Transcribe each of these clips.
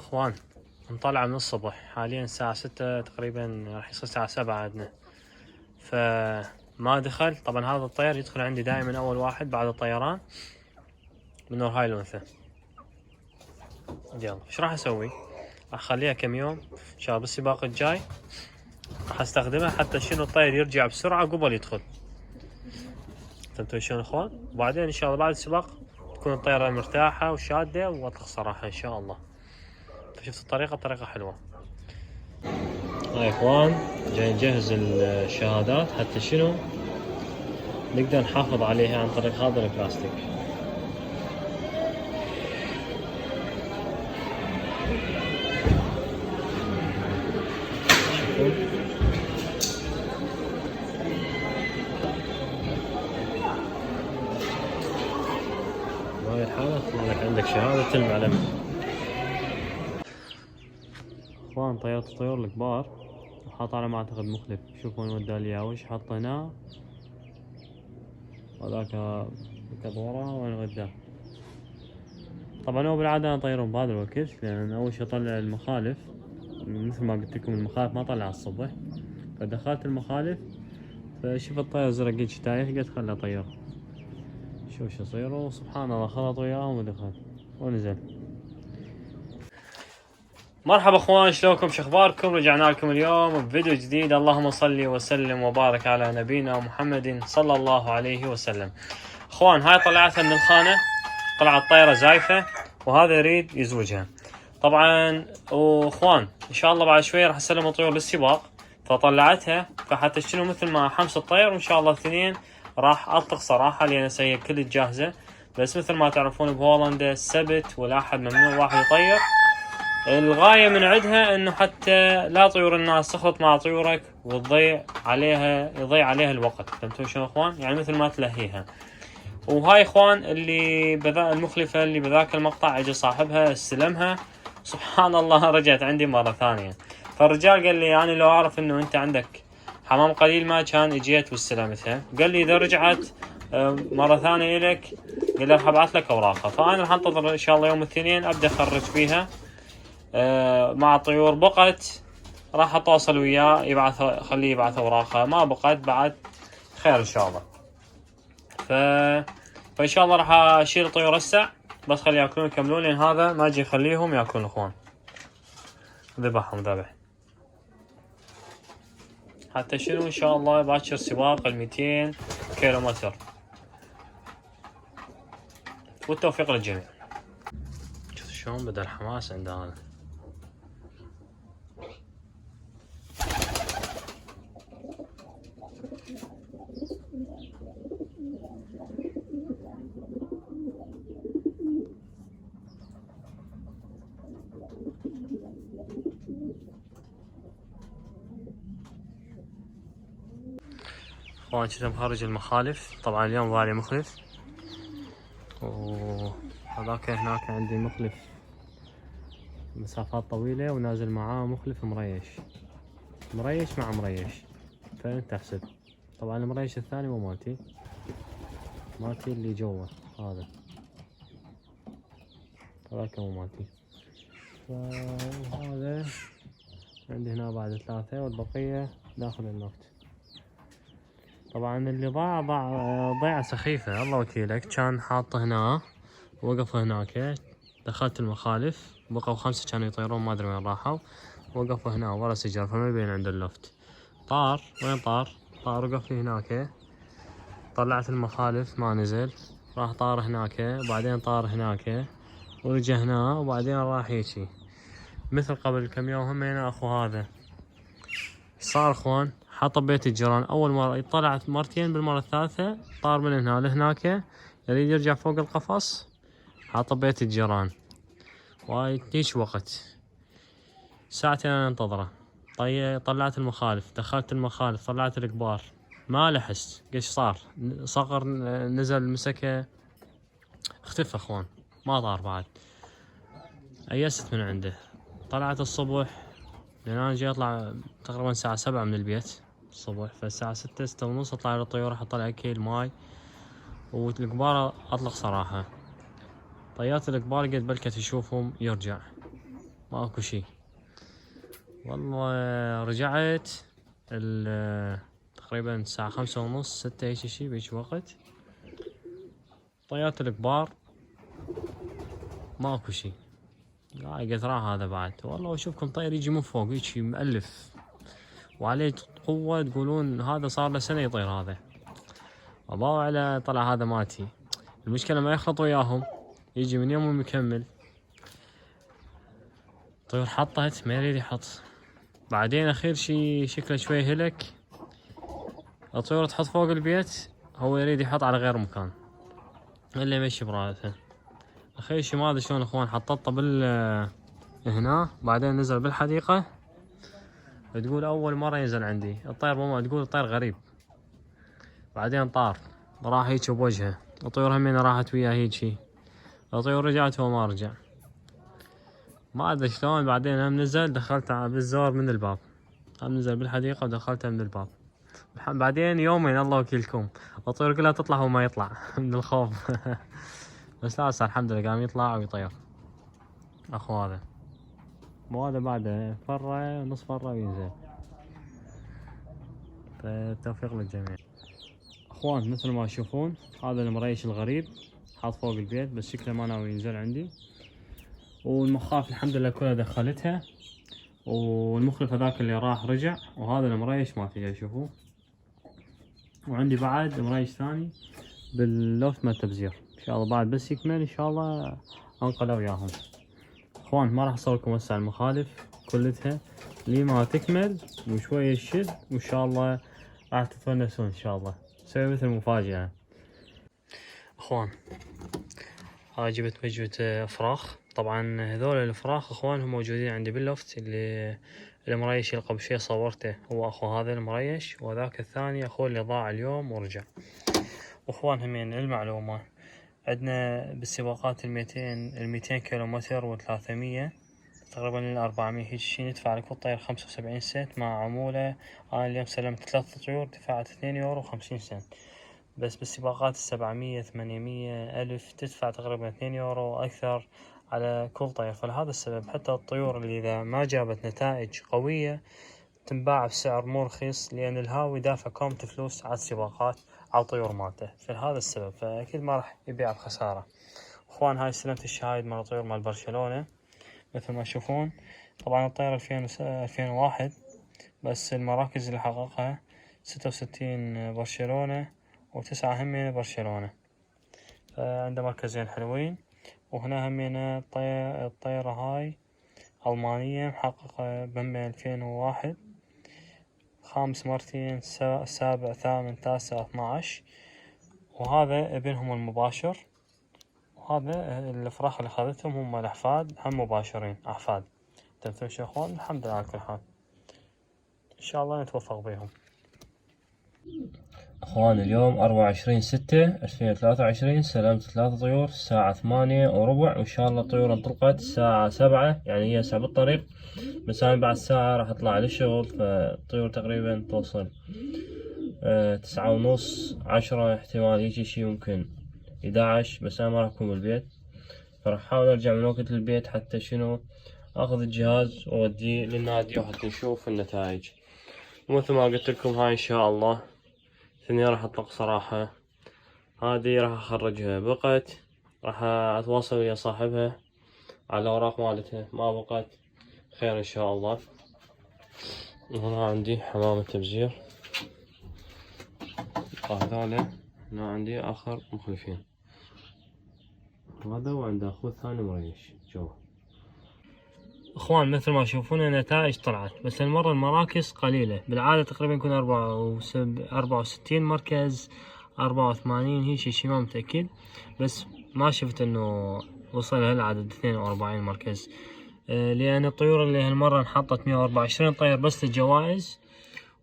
اخوان، نطلع من الصبح. حاليا الساعة 6 تقريبا، راح يصير الساعة 7 عندنا. فما دخل. طبعا هذا الطير يدخل عندي دائما اول واحد بعد الطيران من هاي الانثى. يلا ايش راح اسوي؟ راح اخليها كم يوم ان شاء الله. بالسباق الجاي راح استخدمها حتى شنو الطير يرجع بسرعة قبل يدخل. فهمتوا شلون اخوان؟ وبعدين ان شاء الله بعد السباق تكون الطيرة مرتاحة وشادة واطلق صراحة ان شاء الله. شفت الطريقة؟ طريقة حلوة. هاي اخوان، جاي نجهز الشهادات حتى شنو نقدر نحافظ عليها عن طريق هذا البلاستيك. شوفوا بهاي الحالة يطلع لك عندك شهادة المعلم. اخوان، طيارة الطيور الكبار حاط على ما اعتقد مخلف. شوفوا وين وداه لي اياه، وش حط هنا وذاك ركض ورا وين وداه. طبعا هو بالعادة انا اطيرهم بهذا الوقت، لان اول شي اطلع المخالف. مثل ما قلت لكم المخالف ما طلع الصبح، فدخلت المخالف فشوف الطير زرق ايش تايه، قلت خله اطيره. شوف شو يصير، وسبحان الله خلط وياهم ودخل ونزل. مرحبا اخوان، شلونكم؟ شخباركم؟ رجعنا لكم اليوم بفيديو جديد. اللهم صل وسلم وبارك على نبينا محمد صلى الله عليه وسلم. اخوان، هاي طلعتها من الخانة، طلعت طيرة زايفة، وهذا يريد يزوجها. طبعا واخوان ان شاء الله بعد شوي راح اسلم الطيور للسباق، فطلعتها فحتى شنو مثل ما حمس الطير، وان شاء الله الاثنين راح اطلق صراحة، لان هي كلش جاهزة. بس مثل ما تعرفون بهولندا السبت والاحد ممنوع واحد يطير. الغاية من عندها انه حتى لا طيور الناس تخلط مع طيورك وتضيع عليها، يضيع عليها الوقت. فهمتوا شنو اخوان؟ يعني مثل ما تلهيها. وهاي اخوان اللي المخلفة اللي بذاك المقطع اجى صاحبها استلمها، سبحان الله رجعت عندي مرة ثانية. فالرجال قال لي يعني لو اعرف انه انت عندك حمام قليل ما كان اجيت واستلمتها. قال لي اذا رجعت مرة ثانية الك، قال لي راح ابعث لك اوراقها. فانا راح انتظر ان شاء الله يوم الاثنين ابدا اخرج فيها مع طيور. بقت راح اتواصل وياه خليه يبعث اوراقها، ما بقت بعد خير ان شاء الله. فان شاء الله راح اشيل الطيور هسه، بس خلي ياكلون يكملون، لان هذا ما اجي اخليهم ياكلون اخوان. ذبحهم ذبح حتى شنو ان شاء الله باكر سباق 200 كيلومتر. والتوفيق للجميع. شوف شلون بدا الحماس عند هذا. اخوان كذا مخرج المخالف. طبعا اليوم ضالي مخلف، وهذاك هناك عندي مخلف مسافات طويلة، ونازل معاه مخلف مريش مع مريش. فانت احسب. طبعا المريش الثاني مو مالتي اللي جوا، هذا هذاك مو مالتي. فهذا عندي هنا بعد 3 والبقية داخل النفط. طبعا اللي ضاع سخيفة الله وكيلك. كان حاطه هنا، وقف هناك، دخلت المخالف، بقوا 5 كانوا يطيرون ما ادري وين راحوا. وقفوا هنا ورا سجارة فما يبين عند اللفت. طار وين طار وقف لي هناك. طلعت المخالف ما نزل، راح طار هناك، وبعدين طار هناك، ورجع هنا، وبعدين راح هيجي مثل قبل كم يوم. هم هنا اخو هذا صار اخوان، حط بيت الجيران. اول مرة طلعت مرتين، بالمرة الثالثة طار من هنا لهناك، يريد يرجع فوق القفص، حط بيت الجيران. وايد ليش وقت ساعتين انا انتظره. طلعت المخالف، دخلت المخالف، طلعت الكبار، ما لحست ايش صار. صقر نزل مسكه، اختفى اخوان، ما طار بعد. ايست من عنده. طلعت الصبح، لان انا جاي اطلع تقريبا الساعة 7 من البيت الصبح، فالساعة 6 ونص اطلع للطيور، احط لها كيل ماي والكبار اطلق صراحة. طيارة الكبار قد بلكت يشوفهم يرجع. ماكو شي. والله رجعت تقريبا الساعة 5:30 6 هيك شي بهيج وقت. طيارة الكبار ماكو شي. قطران هذا بعد. والله اشوفكم طير يجي من فوق هيجي مألف وعليه قوة، تقولون هذا صار له سنة يطير هذا. الله على طلع هذا ماتي. المشكلة ما يخلط وياهم، يجي من يوم مكمل. طيور حطت ما يريد يحط. بعدين اخير شي شكله شوي هلك، الطيور تحط فوق البيت، هو يريد يحط على غير مكان اللي يمشي براسه. اخير شي ما ادري شلون اخوان حطته هنا، بعدين نزل بالحديقة. تقول اول مرة ينزل عندي الطير، ماما تقول الطير غريب. بعدين طار راح هيك بوجهه، الطيور همين راحت وياه هيجي، الطيور رجعت وهو ما رجع. ما ادري شلون. بعدين هم نزل دخلته بالزور من الباب، هم نزل بالحديقة ودخلته من الباب. بعدين يومين الله وكيلكم الطيور كلها تطلع وما يطلع من الخوف. بس لا صار الحمد لله قام يطلع ويطير. اخو هذا مو هذا بعده فرة نص فرة وينزل. فالتوفيق للجميع. اخوان مثل ما تشوفون هذا المريش الغريب حاط فوق البيت، بس شكله ما ناوي ينزل عندي. والمخاف الحمد لله كلها دخلتها، والمخلف هذاك اللي راح رجع، وهذا المريش ما تجي تشوفوه. وعندي بعد مريش ثاني باللوفت مال التبزير، ان شاء الله بعد بس يكمل ان شاء الله انقله وياهم. اخوان ما راح اصور لكم هسه المخالف كلتها لي ما تكمل وشويه الشد، وان شاء الله راح تتونسون ان شاء الله. نسوي مثل مفاجأة. اخوان هاي جبت مجبة فراخ. طبعا هذول الفراخ اخوان هم موجودين عندي باللوفت. اللي المريش اللي قبل شوي صورته هو اخو هذا المريش، وذاك الثاني اخوه اللي ضاع اليوم ورجع. واخوان همين المعلومة عندنا بالسباقات 200 كيلومتر و300 تقريبا 400 هيك شي ندفع لكل طير 75 سنت مع عمولة. انا اليوم سلمت 3 طيور دفعت 2 يورو و50 سنت. بس بالسباقات 700 800 ألف تدفع تقريبا 2 يورو أكثر على كل طير. فلهذا السبب حتى الطيور اللي إذا ما جابت نتائج قوية تنباع بسعر مو رخيص، لأن الهاوي دافع كومة فلوس على السباقات على الطيور مالته. فلهذا السبب فأكيد ما راح يبيع بخسارة. اخوان هاي استلمت الشهايد مال الطيور مال برشلونة مثل ما تشوفون. طبعا الطير 2001، بس المراكز اللي حققها 66 برشلونة و9 همين برشلونة. فعنده مركزين حلوين. وهنا همين الطيرة هاي ألمانية محققة بهم 2001 5 مرتين 7 8 9 12. وهذا ابنهم المباشر، وهذا الفراخ اللي خذتهم هم الأحفاد هم مباشرين أحفاد. تمثل شو اخوان. الحمد لله على كل حال، ان شاء الله نتوفق بيهم. اخوان اليوم 24/6/2023 سلمت 3 طيور الساعة 8:15، وان شاء الله الطيور انطلقت الساعة 7، يعني هي هسه بالطريق، بس انا بعد ساعة راح اطلع للشغل. فالطيور تقريبا توصل 9:30 10 احتمال هيجي شي، ممكن 11، بس انا ما راح اكون بالبيت. فراح احاول ارجع من وقت البيت حتى شنو اخذ الجهاز واوديه للنادي وحتى نشوف النتائج. ومثل ما قلت لكم هاي ان شاء الله ثانية راح اطلق صراحة. هذه راح اخرجها، بقت راح اتواصل ويا صاحبها على الاوراق مالتها، ما بقت خير ان شاء الله. وهنا عندي حمام التبزير، وهذول هنا عندي اخر مخلفين، هذا وعند اخوه الثاني مريش جوا. اخوان مثل ما تشوفون النتائج طلعت، بس المرة المراكز قليلة. بالعادة تقريبا يكون 64 مركز 84 هيك شي ما متأكد، بس ما شفت انه وصل هالعدد 42 مركز. لان الطيور اللي هالمرة انحطت 124 طير بس للجوائز،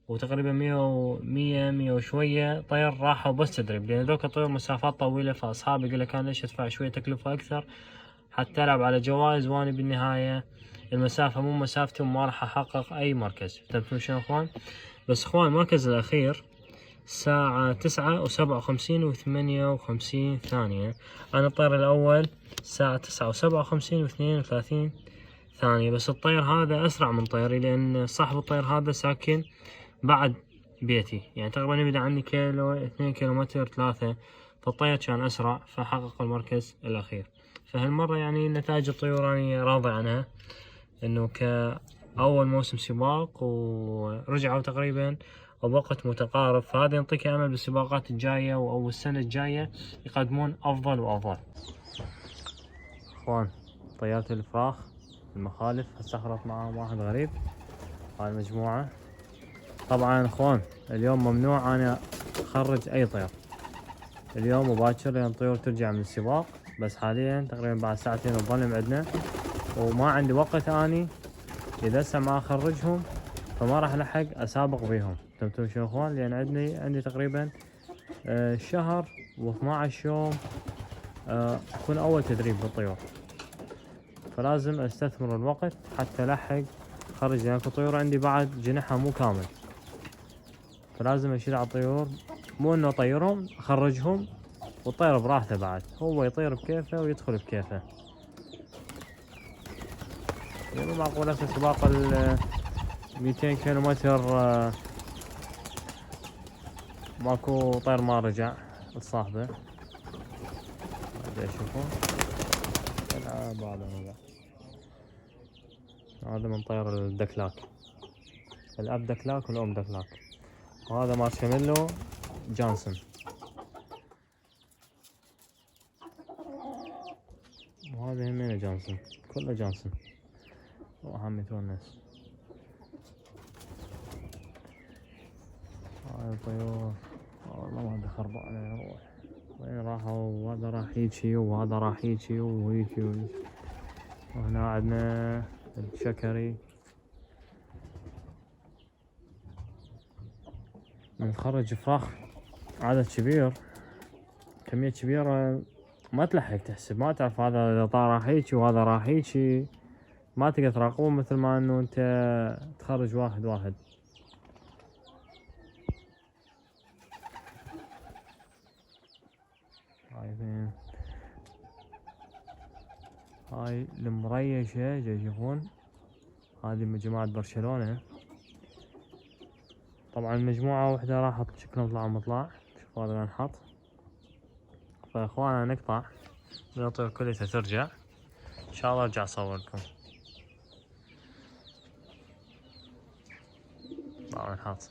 وتقريبا 100 وشوية طير راحوا بس تدريب، لان ذوك الطيور مسافات طويلة. فاصحابي يقول لك انا ليش ادفع شوية تكلفة اكثر حتى العب على جوائز، وانا بالنهاية المسافة مو مسافتي وما راح احقق اي مركز. فهمتوا شنو اخوان؟ بس اخوان المركز الاخير الساعة 9:57 و58 ثانية. انا الطير الاول الساعة 9:57 و32 ثانية. بس الطير هذا أسرع من طيري، لأن صاحب الطير هذا ساكن بعد بيتي، يعني تقريبا يبعد عني كيلو 2 كيلومتر 3. فالطير كان أسرع فحقق المركز الأخير. فهالمرة يعني نتائج الطيور أنا راضي عنها، إنه كأول موسم سباق ورجعوا تقريبا بوقت متقارب. فهذا يعطيك أمل بالسباقات الجاية أو السنة الجاية يقدمون أفضل وأفضل. إخوان، طيارة الفراخ المخالف هسه خلط معاهم واحد غريب. هاي المجموعة. طبعا إخوان اليوم ممنوع أنا أخرج أي طير اليوم مباشر، لأن الطيور ترجع من السباق. بس حاليا تقريبا بعد ساعتين نظلم عندنا، وما عندي وقت أني إذا هسه ما أخرجهم فما راح ألحق أسابق بيهم. فهمتوا شو إخوان؟ لأن عندي تقريبا شهر و12 يوم يكون أول تدريب بالطيور، فلازم أستثمر الوقت حتى ألحق أخرج، لأن الطيور عندي بعد جناحها مو كامل، فلازم أشيل على الطيور. مو إنه أطيرهم أخرجهم والطير براحته، بعد هو يطير بكيفه ويدخل بكيفه. يعني معقول هسه سباق 200 كيلومتر ماكو طير ما رجع لصاحبه. هذا شوفون هذا من طير الدكلاك، الأب دكلاك والأم دكلاك. وهذا مارشميلو جونسون، وهذا همينه جونسون، كله جونسون وهم يتونس. هاي الطيور والله ما ادري خربانة يروح وين راحوا، وهذا راح هيجي وهذا راح هيجي وهيجي. وهنا عندنا الشكري. نخرج فراخ عدد كبير، كمية كبيرة ما تلحق تحسب، ما تعرف هذا اذا طار راح هيجي وهذا راح هيجي، ما تقدر تراقبهم مثل ما انه انت تخرج واحد واحد. هاي المريشة تشوفون، هذه من جماعة برشلونة. طبعا مجموعة واحدة راحت شكلهم طلعوا مطلع، شوف هذا وين حط. فاخوانا نقطع من الطيور كلها ترجع، ان شاء الله ارجع اصور لكم. طلع وين حط.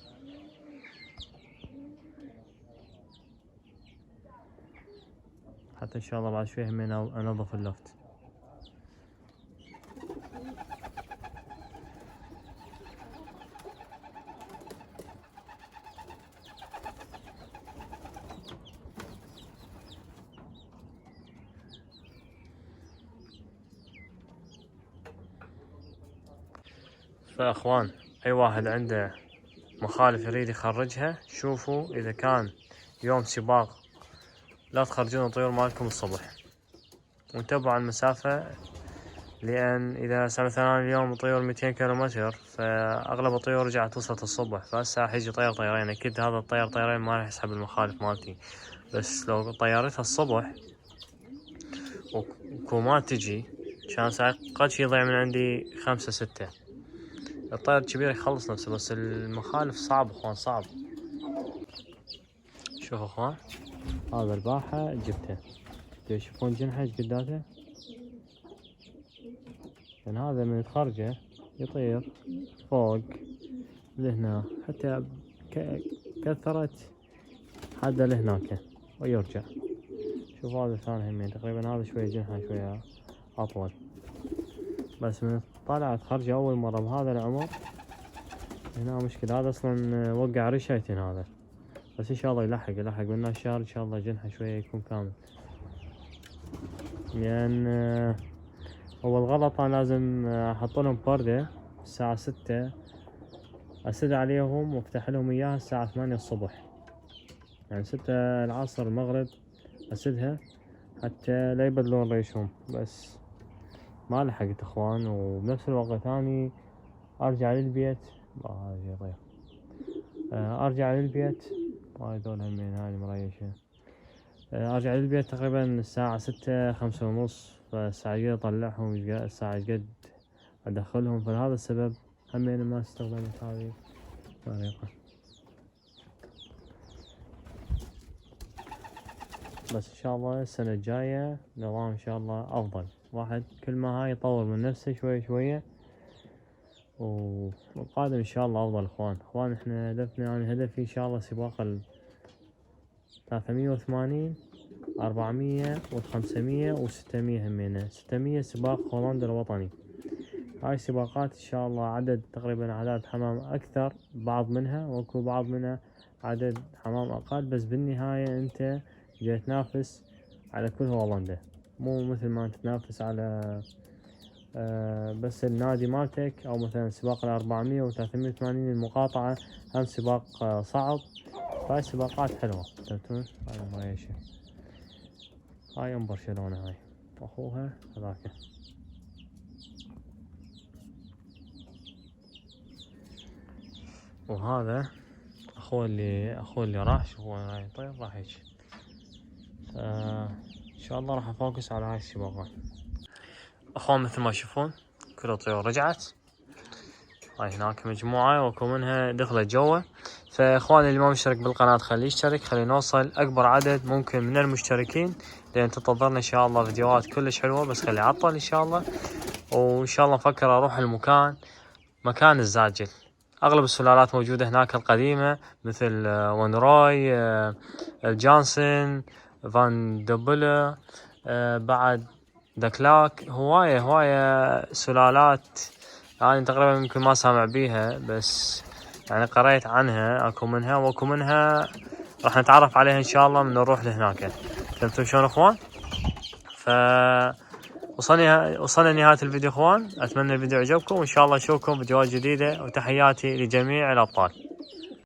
حتى ان شاء الله بعد شوي هم انظف اللفت. فاخوان اي واحد عنده مخالف يريد يخرجها، شوفوا اذا كان يوم سباق لا تخرجون الطيور مالكم الصبح، وانتبهوا على المسافة، لأن إذا مثلا اليوم الطيور 200 كيلومتر فأغلب الطيور رجعت توصل الصبح. فهسه راح يجي طير طيرين، أكيد هذا الطير طيرين ما راح يسحب المخالف مالتي. بس لو طيرتها الصبح وما تجي كان قد شي يضيع من عندي 5 6. الطير الكبير يخلص نفسه، بس المخالف صعب اخوان صعب. شوفوا اخوان هذا الباحة جبته، تشوفون جنحه ايش قداته، لأن هذا من تخرجه يطير فوق لهنا، حتى كثرت حد لهناك ويرجع. شوف هذا الثاني همين تقريبا هذا شوية جنحه شوية أطول، بس من طلعت خرجة أول مرة بهذا العمر هنا مشكلة. هذا أصلا وقع ريشايتين هذا، بس إن شاء الله يلحق من الشهر إن شاء الله جنحه شوية يكون كامل. لأن هو الغلط أنا لازم أحط لهم بردة الساعة 6، أسد عليهم وافتح لهم إياها الساعة 8 الصبح، يعني 6 العصر المغرب أسدها حتى لا يبدلون ريشهم. بس ما لحقت اخوان، وبنفس الوقت اني ارجع للبيت. ارجع للبيت هذول همين هاي مريشة. ارجع للبيت تقريبا الساعة 6 5:30، فالساعة قد اطلعهم الساعة قد ادخلهم، فلهذا السبب همين ما استخدمت هذه الطريقة. بس ان شاء الله السنة الجاية نظام ان شاء الله افضل، واحد كل ما هاي يطور من نفسه شوية شوية، والقادم ان شاء الله افضل. اخوان احنا هدفنا، يعني هدفي ان شاء الله سباق 380 400 و500 و600 همينة. 600 سباق هولندا الوطني. هاي السباقات ان شاء الله عدد تقريبا اعداد حمام اكثر بعض منها، واكو بعض منها عدد حمام اقل، بس بالنهاية انت جاي تنافس على كل هولندا، مو مثل ما تتنافس على بس النادي مالتك، او مثلا سباق 400 و 380 المقاطعة هم سباق صعب. هاي سباقات حلوة فهمتون. هاي ام برشلونة، هاي واخوها هذاك. وهذا اخوه اللي راح، شوفوا هاي طير راح هيك. ان شاء الله راح افوكس على هاي السباقات. اخوان مثل ما تشوفون كل الطيور رجعت. هاي هناك مجموعة وكو منها دخلت جوا. فاخواني اللي ما مشترك بالقناة خليه يشترك، خلينا نوصل اكبر عدد ممكن من المشتركين، لان تنتظرنا ان شاء الله فيديوهات كلش حلوة. بس خلي عطل ان شاء الله، وان شاء الله نفكر اروح مكان الزاجل. اغلب السلالات موجودة هناك القديمة، مثل ونروي، الجانسون، فان دوبلا، بعد دكلاك، هواية سلالات يعني تقريبا يمكن ما سامع بيها، بس يعني قريت عنها. اكو منها راح نتعرف عليها ان شاء الله من نروح لهناك. فهمتوا شلون اخوان؟ وصلنا نهاية الفيديو اخوان. اتمنى الفيديو عجبكم، وان شاء الله اشوفكم فيديوهات جديدة، وتحياتي لجميع الابطال.